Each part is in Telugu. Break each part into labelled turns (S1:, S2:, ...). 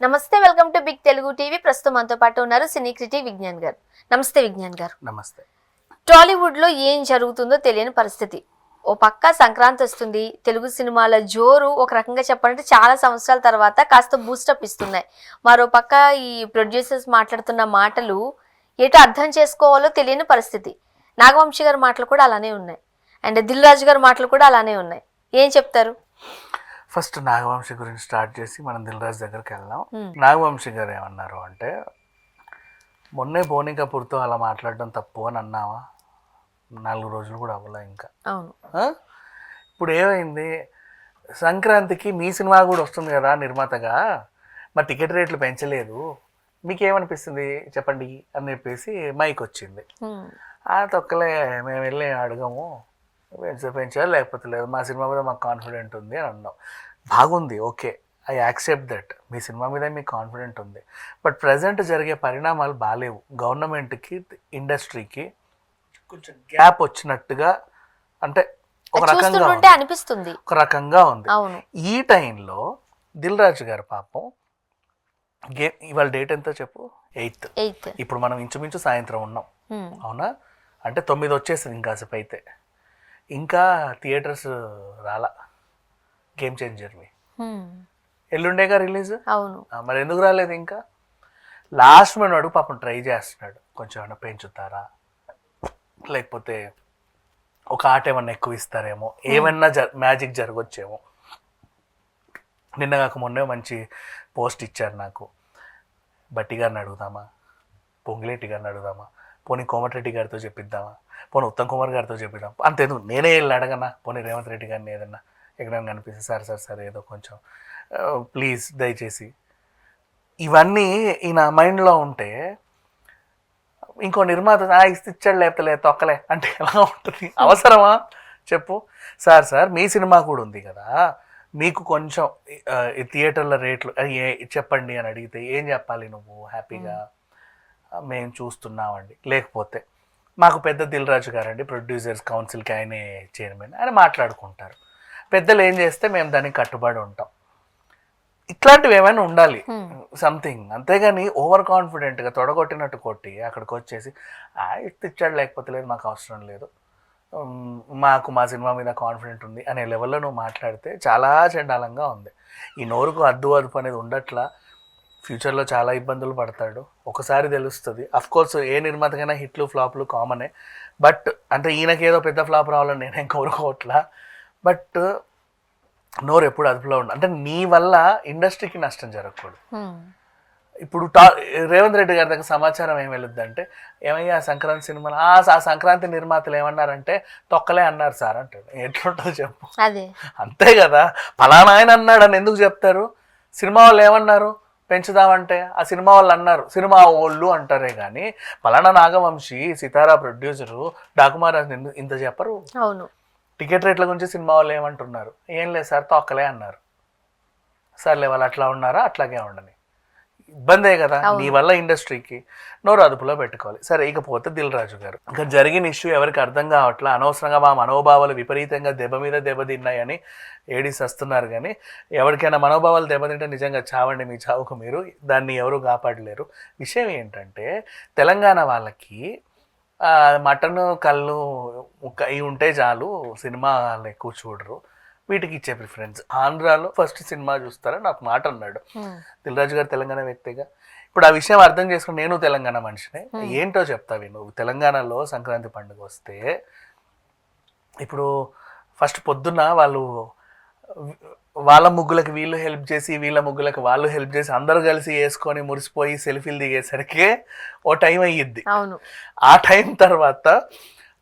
S1: నమస్తే, welcome to big Telugu TV. ప్రస్తుతం మనతో పాటు ఉన్నారు సినీ క్రిటిక్ విజ్ఞాన్ గారు. నమస్తే విజ్ఞాన్ గారు.
S2: నమస్తే.
S1: టాలీవుడ్ లో ఏం జరుగుతుందో తెలియని పరిస్థితి. ఓ పక్క సంక్రాంతి వస్తుంది, తెలుగు సినిమాల జోరు ఒక రకంగా చెప్పాలంటే చాలా సంవత్సరాల తర్వాత కాస్త బూస్టప్ ఇస్తున్నాయి. మరో పక్క ఈ ప్రొడ్యూసర్స్ మాట్లాడుతున్న మాటలు ఎటు అర్థం చేసుకోవాలో తెలియని పరిస్థితి. నాగవంశి గారి మాటలు కూడా అలానే ఉన్నాయి, అండ్ దిల్ రాజు గారి మాటలు కూడా అలానే ఉన్నాయి. ఏం చెప్తారు?
S2: ఫస్ట్ నాగవంశి గురించి స్టార్ట్ చేసి మనం దిల్ రాజు దగ్గరికి వెళ్దాం. నాగవంశి గారు ఏమన్నారు అంటే, మొన్నే బోని కపూర్తో అలా మాట్లాడడం తప్పు అని అన్నావా? 4 రోజులు కూడా అవ్వలే ఇంకా. ఇప్పుడు ఏమైంది, సంక్రాంతికి మీ సినిమా కూడా వస్తుంది కదా నిర్మాతగా, మరి టికెట్ రేట్లు పెంచలేదు, మీకేమనిపిస్తుంది చెప్పండి అని చెప్పేసి మైక్ వచ్చింది. ఆ తొక్కలే, మేము వెళ్ళి అడగము, పెంచాలి లేకపోతే లేదు, మా సినిమా మీద మాకు కాన్ఫిడెంట్ ఉంది అని అన్నాం. బాగుంది, okay, I accept that. Me cinema మీద మీకు కాన్ఫిడెంట్ ఉంది, బట్ ప్రజెంట్ జరిగే పరిణామాలు బాగాలేవు. గవర్నమెంట్కి ఇండస్ట్రీకి కొంచెం గ్యాప్ వచ్చినట్టుగా, అంటే ఒక రకంగా
S1: అనిపిస్తుంది,
S2: ఒక రకంగా ఉంది. ఈ టైంలో దిల్ రాజు గారు పాపం ఇవాళ డేట్ ఎంతో చెప్పు, 8th. ఇప్పుడు మనం ఇంచుమించు సాయంత్రం ఉన్నాం, అవునా? అంటే 9 వచ్చేసింది ఇంకాసేపు అయితే. ఇంకా థియేటర్స్ రాలా గేమ్ చేంజర్వి. ఎల్లుండేగా రిలీజ్.
S1: అవును,
S2: మరి ఎందుకు రాలేదు ఇంకా? లాస్ట్ మినిట్ పాపం ట్రై చేస్తున్నాడు, కొంచెం ఏమన్నా పెంచుతారా, లేకపోతే ఒక ఆట ఏమన్నా ఎక్కువ ఇస్తారేమో, ఏమన్నా మ్యాజిక్ జరగొచ్చేమో. నిన్న కాక మొన్నే మంచి పోస్ట్ ఇచ్చారు నాకు. బట్టి గారిని అడుగుదామా, పొంగిలేటి గారిని అడుగుదామా, పోనీ కోమటిరెడ్డి గారితో చెప్పిద్దామా, పోనీ ఉత్తమ్ కుమార్ గారితో చెప్పిద్దాం, అంతేందుకు నేనే వెళ్ళి అడగనా, పోనీ రేవంత్ రెడ్డి గారిని ఏదన్నా ఎక్కడైనా కనిపిస్తే సార్ ఏదో కొంచెం ప్లీజ్ దయచేసి. ఇవన్నీ ఈయన మైండ్లో ఉంటే ఇంకో నిర్మాత ఇచ్చాడు లేకపోతే లేదు తొక్కలే అంటే ఎలా ఉంటుంది? అవసరమా చెప్పు. సార్ మీ సినిమా కూడా ఉంది కదా, మీకు కొంచెం థియేటర్ల రేట్లు చెప్పండి అని అడిగితే ఏం చెప్పాలి నువ్వు? హ్యాపీగా మేము చూస్తున్నామండి, లేకపోతే మాకు పెద్ద దిల్ రాజు గారండి ప్రొడ్యూసర్స్ కౌన్సిల్కి ఆయనే చైర్మన్, ఆయన మాట్లాడుకుంటారు. పెద్దలు ఏం చేస్తే మేము దానికి కట్టుబడి ఉంటాం. ఇట్లాంటివి ఏమైనా ఉండాలి సంథింగ్. అంతేగాని ఓవర్ కాన్ఫిడెంట్గా తొడగొట్టినట్టు కొట్టి అక్కడికి వచ్చేసి ఇచ్చాడు లేకపోతే లేదు, మాకు అవసరం లేదు, మాకు మా సినిమా మీద కాన్ఫిడెంట్ ఉంది అనే లెవెల్లో నువ్వు మాట్లాడితే చాలా చండాలంగా ఉంది. ఈ నోరుకు అదుపు అనేది ఉండట్లా. ఫ్యూచర్లో చాలా ఇబ్బందులు పడతాడు, ఒకసారి తెలుస్తుంది. అఫ్కోర్స్ ఏ నిర్మాతకైనా హిట్లు ఫ్లాప్లు కామనే, బట్ అంటే ఈయనకేదో పెద్ద ఫ్లాప్ రావాలని నేనేం కోరుకోవట్లా. బట్ నోరు ఎప్పుడు అదుపులో ఉండాలి. అంటే నీ వల్ల ఇండస్ట్రీకి నష్టం జరగకూడదు. ఇప్పుడు రేవంత్ రెడ్డి గారి దగ్గర సమాచారం ఏం వెళ్ళొద్దంటే, ఏమయ్యా సంక్రాంతి సినిమాలు ఆ సంక్రాంతి నిర్మాతలు ఏమన్నారంటే తొక్కలే అన్నారు సార్ అంటాడు. ఎట్లుంటుందో చెప్పు. అంతే కదా, ఫలానా ఆయన అన్నాడు అని ఎందుకు చెప్తారు? సినిమా వాళ్ళు ఏమన్నారు పెంచుదామంటే ఆ సినిమా వాళ్ళు అన్నారు, సినిమా వాళ్ళు అంటారే కానీ ఫలానా నాగవంశి సితారా ప్రొడ్యూసరు డాకుమారాజు ఇంత చెప్పరు.
S1: అవును,
S2: టికెట్ రేట్ల గురించి సినిమా వాళ్ళు ఏమంటున్నారు? ఏం లేదు సార్ తొక్కలే అన్నారు. సర్లే వాళ్ళు అట్లా ఉన్నారా, అట్లాగే ఉండని, ఇబ్బందే కదా. నీ వల్ల ఇండస్ట్రీకి నోరు అదుపులో పెట్టుకోవాలి. సరే, ఇకపోతే దిల్ రాజు గారు ఇంకా జరిగిన ఇష్యూ ఎవరికి అర్థం కావట్లా. అనవసరంగా మా మనోభావాలు విపరీతంగా దెబ్బ మీద దెబ్బతిన్నాయని ఏడిసి వస్తున్నారు. కానీ ఎవరికైనా మనోభావాలు దెబ్బతింటే నిజంగా చావండి, మీ చావుకు మీరు, దాన్ని ఎవరు కాపాడలేరు. విషయం ఏంటంటే తెలంగాణ వాళ్ళకి మటన్ కళ్ళు ఇవి ఉంటే చాలు, సినిమా వాళ్ళు ఎక్కువ చూడరు, వీటికి ఇచ్చే ప్రిఫరెన్స్. ఆంధ్రాలో ఫస్ట్ సినిమా చూస్తారని నాకు మాట అన్నాడు దిల్ రాజు గారు, తెలంగాణ వ్యక్తిగా. ఇప్పుడు ఆ విషయం అర్థం చేసుకుని నేను తెలంగాణ మనిషినే, ఏంటో చెప్తావి నువ్వు. తెలంగాణలో సంక్రాంతి పండుగ వస్తే ఇప్పుడు ఫస్ట్ పొద్దున్న వాళ్ళ ముగ్గులకు వీళ్ళు హెల్ప్ చేసి, వీళ్ళ ముగ్గులకు వాళ్ళు హెల్ప్ చేసి, అందరూ కలిసి వేసుకొని మురిసిపోయి సెల్ఫీలు దిగేసరికి ఓ టైం అయ్యిద్ది. ఆ టైం తర్వాత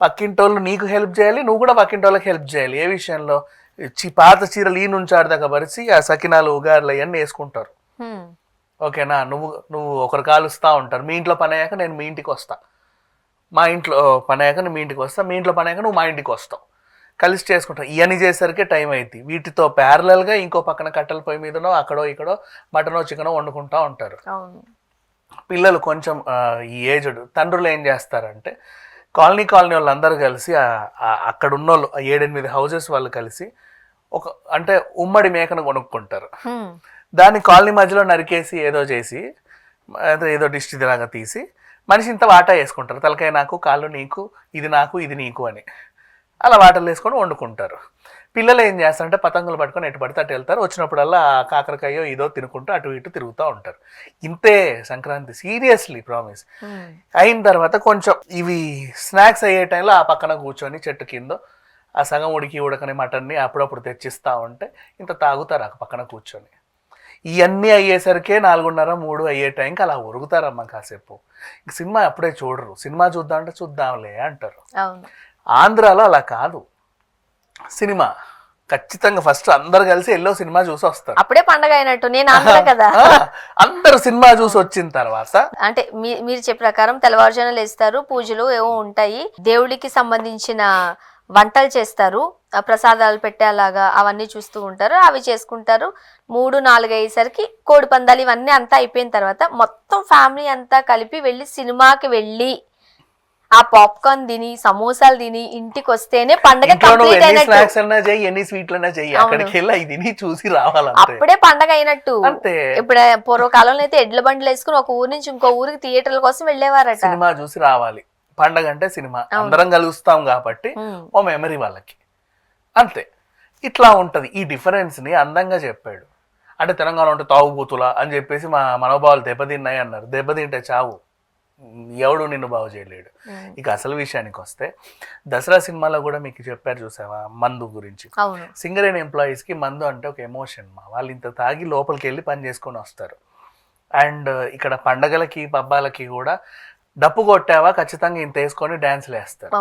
S2: పక్కింటోళ్ళు నీకు హెల్ప్ చేయాలి, నువ్వు కూడా పక్కింటోళ్ళకి హెల్ప్ చేయాలి. ఏ విషయంలో? పాత చీరలు ఈ నుంచి ఆడదాకా పరిచి ఆ సకినాలు ఉగారులు అవన్నీ వేసుకుంటారు. ఓకేనా? నువ్వు ఒకరు కాలుస్తూ ఉంటారు. మీ ఇంట్లో పని అయ్యాక నేను మీ ఇంటికి వస్తా, మా ఇంట్లో పని అయ్యాక నేను మీ ఇంటికి వస్తా, మీ ఇంట్లో పని అయ్యాక నువ్వు మా ఇంటికి వస్తావు, కలిసి చేసుకుంటాం. ఇవన్నీ చేసరికి టైం అవుతుంది. వీటితో ప్యారలల్గా ఇంకో పక్కన కట్టెల పొయ్యి మీదనో అక్కడో ఇక్కడో మటనో చికెనో వండుకుంటూ ఉంటారు. పిల్లలు కొంచెం ఈ ఏజ్డ్ తండ్రులు ఏం చేస్తారంటే కాలనీ వాళ్ళందరూ కలిసి అక్కడ ఉన్న వాళ్ళు 7-8 హౌజెస్ వాళ్ళు కలిసి అంటే ఉమ్మడి మేకను కొనుక్కుంటారు. దాన్ని కాలనీ మధ్యలో నరికేసి ఏదో చేసి ఏదో డిష్ లాగా తీసి మనిషి ఇంత వాటా వేసుకుంటారు, తలకాయ నాకు, కాళ్ళు నీకు, ఇది నాకు, ఇది నీకు అని అలా వాటలు వేసుకొని వండుకుంటారు. పిల్లలు ఏం చేస్తారంటే పతంగులు పట్టుకొని ఎటు పడితే అటు వెళ్తారు, వచ్చినప్పుడల్లా కాకరకాయో ఇదో తినుకుంటూ అటు ఇటు తిరుగుతూ ఉంటారు. ఇంతే సంక్రాంతి, సీరియస్లీ ప్రామిస్. అయిన తర్వాత కొంచెం ఇవి స్నాక్స్ అయ్యే టైంలో ఆ పక్కన కూర్చొని చెట్టు కింద ఆ సగం ఉడకని మటన్ని అప్పుడప్పుడు తెచ్చిస్తూ ఉంటే ఇంత తాగుతారు ఆ పక్కన కూర్చొని. ఇవన్నీ అయ్యేసరికే 4:30, 3 అయ్యే టైంకి అలా ఉరుగుతారమ్మా కాసేపు. సినిమా అప్పుడే చూడరు, సినిమా చూద్దామంటే చూద్దాంలే అంటారు. ఆంధ్రాలో అలా కాదు, సినిమా ఖచ్చితంగా ఫస్ట్ అందరు కలిసి ఎల్లో సినిమా చూసి వస్తారు.
S1: అప్పుడే పండగ అయినట్టు. నేను ఆంధ్ర కదా.
S2: అందరు సినిమా చూసి వచ్చిన తర్వాత
S1: అంటే మీరు చెప్పే ప్రకారం తెల్లవారుజామున లేస్తారు, పూజలు ఏవో ఉంటాయి, దేవుడికి సంబంధించిన వంటలు చేస్తారు, ప్రసాదాలు పెట్టేలాగా అవన్నీ చూస్తూ ఉంటారు, అవి చేసుకుంటారు. 3, 4 అయ్యేసరికి కోడి పందాలు ఇవన్నీ అంతా అయిపోయిన తర్వాత మొత్తం ఫ్యామిలీ అంతా కలిపి వెళ్ళి సినిమాకి వెళ్ళి ఆ పాప్కార్న్ తిని సమోసాలు తిని ఇంటికి వస్తేనే పండగ కంప్లీట్ అయినట్టు. అప్పుడే పండగ అయినట్టు. ఇప్పుడు పూర్వకాలంలో అయితే ఎడ్ల బండ్లు వేసుకుని ఒక ఊరు నుంచి ఇంకో ఊరికి థియేటర్ల కోసం వెళ్ళేవారట.
S2: సినిమా చూసి రావాలి, పండగ అంటే సినిమా, అందరం కలుస్తాం కాబట్టి ఓ మెమరీ వాళ్ళకి, అంతే. ఇట్లా ఉంటది. ఈ డిఫరెన్స్ ని అందంగా చెప్పాడు. అంటే తెలంగాణ ఉంటే తాగుబోతులా అని చెప్పేసి మా మనోభావాలు దెబ్బతిన్నాయి అన్నారు. దెబ్బతింటే చావు, ఎవడు నిన్ను బాగు చేయలేడు. ఇక అసలు విషయానికి వస్తే దసరా సినిమాలో కూడా మీకు చెప్పారు చూసావా మందు గురించి. సింగరేణి ఎంప్లాయీస్ కి మందు అంటే ఒక ఎమోషన్. వాళ్ళు ఇంత తాగి లోపలికి వెళ్ళి పని చేసుకొని వస్తారు. అండ్ ఇక్కడ పండగలకి పబ్బాలకి కూడా డప్పు కొట్టావా ఖచ్చితంగా ఇంత వేసుకొని డాన్స్లు వేస్తారు.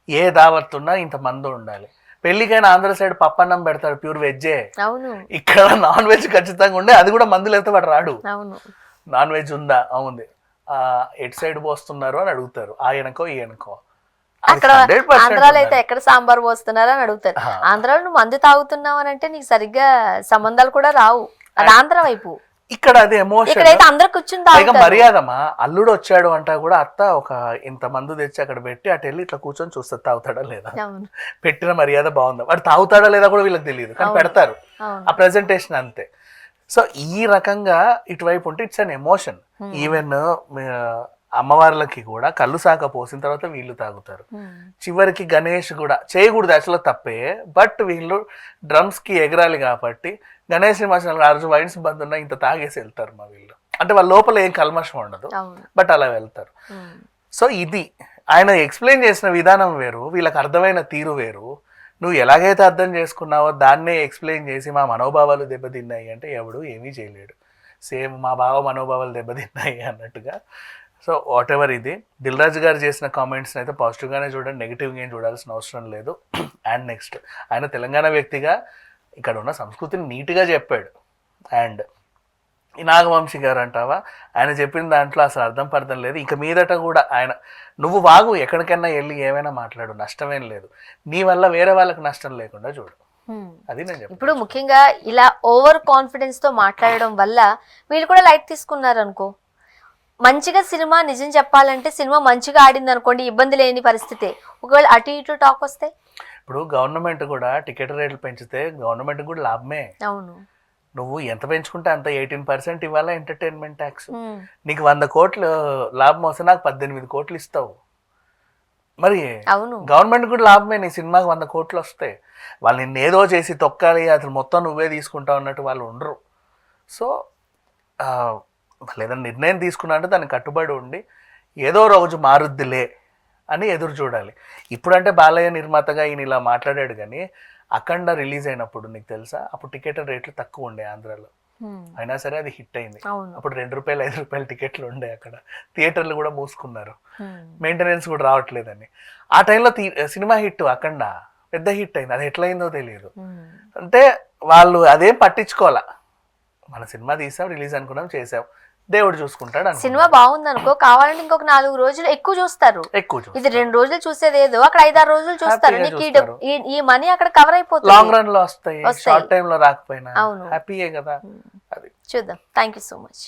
S2: ఏ దావత్తున్నా ఇంత మందు ఉండాలి. పెళ్లికైనా ఆంధ్ర సైడ్ పప్పన్నం పెడతాడు, ప్యూర్ వెజ్జే. ఇక్కడ నాన్ వెజ్ ఖచ్చితంగా ఉండే, అది కూడా మందు లేకపోతే వాడు రాడు. నాన్ వెజ్ ఉందా, అవుంది, ఎటు సైడ్ పోస్తున్నారు అని అడుగుతారు, ఆయనకో ఈయనకో.
S1: అక్కడ ఆంధ్రాలో అయితే ఎక్కడ సాంబార్ పోస్తున్నారు అని అడుగుతారు. ఆంధ్రాలో నువ్వు మందు తాగుతున్నావు అని అంటే నీకు సరిగ్గా సంబంధాలు కూడా రావు, అది ఆంధ్ర వైపు.
S2: ఇక్కడ అది ఎమోషన్, మర్యాదమా. అల్లుడు వచ్చాడు అంటా కూడా అత్త ఒక ఇంత మందు తెచ్చి అక్కడ పెట్టి అటు వెళ్ళి ఇట్లా కూర్చొని చూస్తారు తాగుతాడా లేదా, పెట్టిన మర్యాద బాగుందా, వాడు తాగుతాడా లేదా కూడా వీళ్ళకి తెలియదు, కానీ పెడతారు. ఆ ప్రెజెంటేషన్ అంతే. సో ఈ రకంగా ఇటువైపు ఉంటే ఇట్స్ అన్ ఎమోషన్. ఈవెన్ అమ్మవార్లకి కూడా కళ్ళు సాక పోసిన తర్వాత వీళ్ళు తాగుతారు. చివరికి గణేష్ కూడా చేయకూడదు అసలు తప్పే, బట్ వీళ్ళు డ్రమ్స్ కి ఎగరాలి కాబట్టి గణేష్ నిమజ్జనాలు ఆ రోజు వైన్స్ బంద్ ఉన్నా ఇంత తాగేసి వెళ్తారు మా వీళ్ళు. అంటే వాళ్ళ లోపల ఏం కల్మషం ఉండదు, బట్ అలా వెళ్తారు. సో ఇది ఆయన ఎక్స్ప్లెయిన్ చేసిన విధానం వేరు, వీళ్ళకి అర్థమైన తీరు వేరు. నువ్వు ఎలాగైతే అర్థం చేసుకున్నావో దాన్నే ఎక్స్ప్లెయిన్ చేసి మా మనోభావాలు దెబ్బతిన్నాయి అంటే ఎవడు ఏమీ చేయలేడు. సేమ్ మా బావ మనోభావాలు దెబ్బతిన్నాయి అన్నట్టుగా. సో వాట్ ఎవర్ ఇది దిల్ రాజు గారు చేసిన కామెంట్స్ని అయితే పాజిటివ్గానే చూడండి, నెగిటివ్గా ఏం చూడాల్సిన అవసరం లేదు. అండ్ నెక్స్ట్ ఆయన తెలంగాణ వ్యక్తిగా ఇక్కడ ఉన్న సంస్కృతిని నీట్గా చెప్పాడు. అండ్ ఈ నాగవంశీ గారు అంటావా, ఆయన చెప్పిన దాంట్లో అసలు అర్థం పర్థం లేదు. ఇక మీదట కూడా ఆయన నువ్వు వాగు, ఎక్కడికైనా వెళ్ళి ఏమైనా మాట్లాడు, నష్టమేం లేదు. నీ వల్ల వేరే వాళ్ళకి నష్టం లేకుండా చూడు, అది నేను చెప్పాను.
S1: ఇప్పుడు ముఖ్యంగా ఇలా ఓవర్ కాన్ఫిడెన్స్ తో మాట్లాడడం వల్ల వీళ్ళు కూడా లైట్ తీసుకున్నారు అనుకో. మంచిగా సినిమా నిజం చెప్పాలంటే సినిమా మంచిగా ఆడింది అనుకోండి, ఇబ్బంది లేని పరిస్థితి. ఒకవేళ అటు ఇటు టాక్ వస్తే
S2: ఇప్పుడు గవర్నమెంట్ కూడా టికెట్ రేట్లు పెంచితే గవర్నమెంట్ కూడా లాభమే.
S1: అవును,
S2: నువ్వు ఎంత పెంచుకుంటే అంత 18% ఇవ్వాలా ఎంటర్టైన్మెంట్ ట్యాక్స్. నీకు 100 కోట్లు లాభం వస్తే నాకు 18 కోట్లు ఇస్తావు. మరి
S1: అవును,
S2: గవర్నమెంట్ కూడా లాభమే. నీ సినిమాకి 100 కోట్లు వస్తాయి. వాళ్ళు నిన్ను ఏదో చేసి తొక్కాలి, అసలు మొత్తం నువ్వే తీసుకుంటావు అన్నట్టు వాళ్ళు ఉండరు. సో ఏదైనా నిర్ణయం తీసుకున్నా అంటే దానికి కట్టుబడి ఉండి ఏదో రోజు మారుద్దిలే అని ఎదురు చూడాలి. ఇప్పుడంటే బాలయ్య నిర్మాతగా ఈయన ఇలా మాట్లాడాడు, కానీ అఖండ రిలీజ్ అయినప్పుడు నీకు తెలుసా అప్పుడు టికెట్ రేట్లు తక్కువ ఉండే ఆంధ్రాలో. అయినా సరే అది హిట్ అయింది. అప్పుడు ₹2, ₹5 టికెట్లు ఉండే. అక్కడ థియేటర్లు కూడా మూసుకున్నారు, మెయింటెనెన్స్ కూడా రావట్లేదని. ఆ టైంలో సినిమా హిట్ అఖండ పెద్ద హిట్ అయింది. అది ఎట్లయిందో తెలియదు. అంటే వాళ్ళు అదేం పట్టించుకోవాలా, మన సినిమా తీసాం, రిలీజ్ అనుకున్నాం, చేసాం, దేవుడు చూసుకుంటాడు.
S1: సినిమా బాగుంది అనుకో, కావాలంటే ఇంకొక 4 రోజులు ఎక్కువ చూస్తారు. ఇది 2 రోజులు చూసేది ఏదో అక్కడ 5-6 రోజులు చూస్తారు. ఈ మనీ అక్కడ కవర్ అయిపోతుంది.
S2: లాంగ్ రన్ లో వస్తాయి, షార్ట్ టైమ్ లో రాకపోయినా హ్యాపీయే కదా. అది
S1: చూద్దాం. Thank you so much.